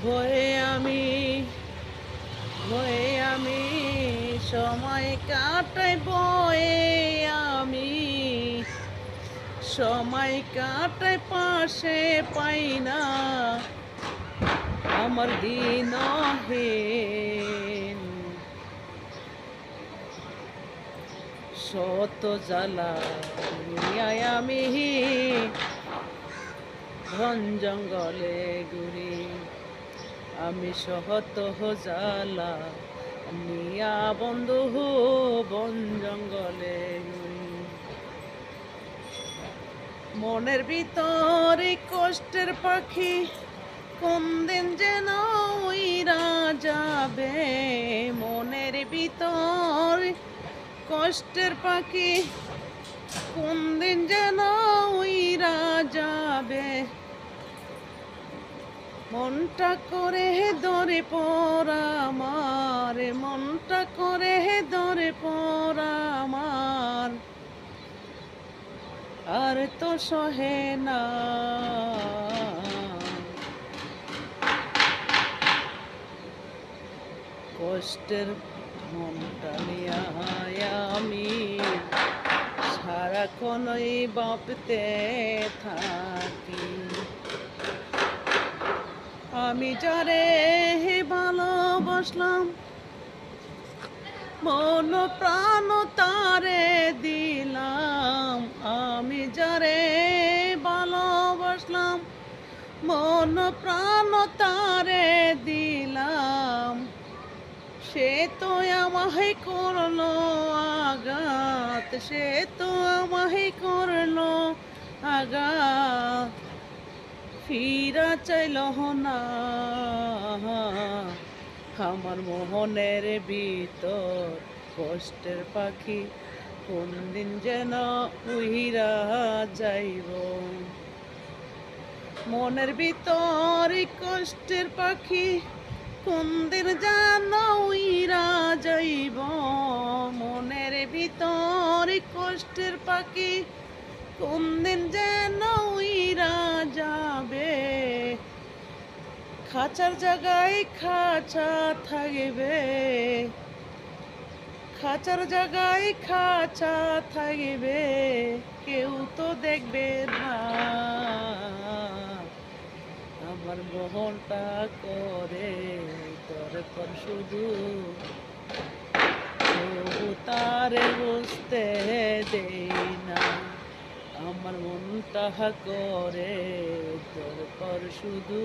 ভয়ে আমি ভয়ে আমি সময় কাটাই বয়ে আমি সময় কাটাই পাশে পাই না আমার দিনহীন শত জ্বালা দুনিয়ায় আমি ঘন জঙ্গলে ঘুরি আমি শত জ্বালা নিয়া বন্ধু বন জঙ্গলে ঘুরি মনের ভিতরে কষ্টের পাখি কোন দিন যেন উইরা যাবে মনের ভিতর কষ্টের পাখি কোন দিন যেন উইরা যাবে মনটা করে ধরে পড়া আমার মনটা করে ধরে পড়া আমার আর তো সহে না কষ্টের মনটা নিয়ে আমি সারাক্ষণই ভাবতে থাকি আমি যারে ভালোবাসলাম মন প্রাণ তারে দিলাম আমি যারে ভালোবাসলাম মন প্রাণ তারে দিলাম সে তো আমায় করলো আঘাত সে তো আমায় করলো আঘাত ফিরা চাইল না আমার মোহনের ভিতর কষ্টের পাখি কোন দিন যেন উইরা যাইব মনের ভিতর কষ্টের পাখি কোন দিন যেন উইরা যাইব মনের ভিতর কষ্টের পাখি কোন দিন যেন উইরা যাবে খাঁচার জায়গায় খাঁচা থাকবে খাঁচার জায়গায় খাঁচা থাকবে কেউ তো দেখবে না আমার মোহনটা করে দরকার শুধু তবু তারে বুঝতে দেই না আমার মনটা করে দরকার শুধু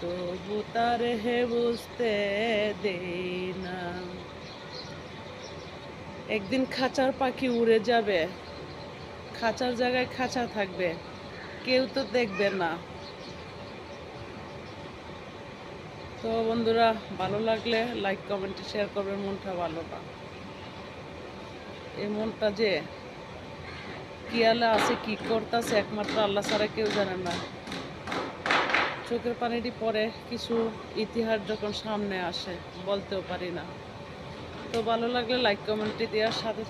তবু তারে বুঝতে দেই না একদিন খাঁচার পাখি উড়ে যাবে খাঁচার জায়গায় খাঁচা থাকবে কেউ তো দেখবে না তো বন্ধুরা ভালো লাগলে লাইক কমেন্ট শেয়ার করবেন মনটা ভালো না এই মনটা যে কি আল্লাহ আছে কি করতেছে একমাত্র আল্লাহ ছাড়া কেউ জানে না চোখের পানিটি পরে কিছু ইতিহাস যখন সামনে আসে বলতেও পারি না তো ভালো লাগলে লাইক কমেন্টটি দেওয়ার সাথে